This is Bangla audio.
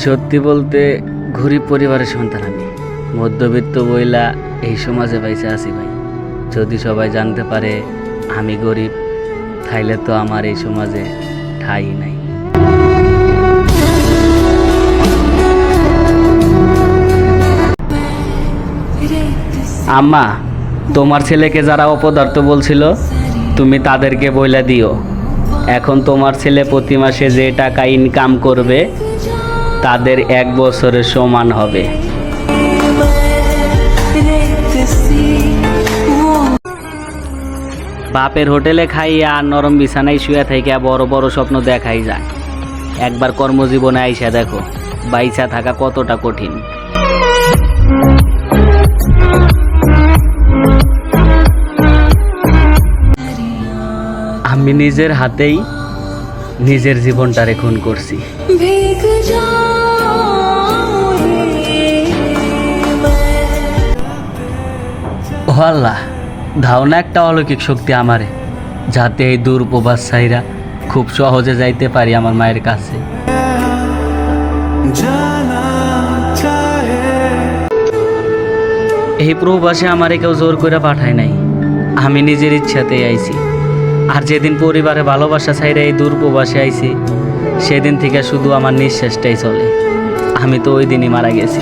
সত্যি বলতে গরিব পরিবারের সন্তান আমি। মধ্যবিত্ত বইলা এই সমাজে বাইসে আছি ভাই। যদি সবাই জানতে পারে আমি গরিব, তাইলে তো আমার এই সমাজে ঠাঁই নাই। আম্মা, তোমার ছেলেকে যারা অপদার্থ বলছিল তুমি তাদেরকে বইলা দিও, এখন তোমার ছেলে প্রতি মাসে যে টাকা ইনকাম করবে তাদের 1 বছরের সমান হবে। বাপের হোটেলে খাইয়া আর নরম বিছানায় শুয়ে থেকে বড় বড় স্বপ্ন দেখাই যায়। একবার কর্মজীবনে আইসা দেখো বাইচা থাকা কতটা কঠিন। আমি নিজের হাতেই নিজের জীবনটারে খুন করছি। ও আল্লাহ, দাও না একটা অলৌকিক শক্তি আমারে, যাতে এই দূর প্রবাস ছাইরা খুব সহজে যাইতে পারি আমার মায়ের কাছে। এই প্রবাসে আমারে কেউ জোর করে পাঠায় নাই, আমি নিজের ইচ্ছাতেই আইছি। আর যেদিন পরিবারে ভালোবাসা ছাইরা এই দূর প্রবাসে আইছি, সেদিন থেকে শুধু আমার নিঃশ্বাসটাই চলে। আমি তো ওই দিনই মারা গেছি।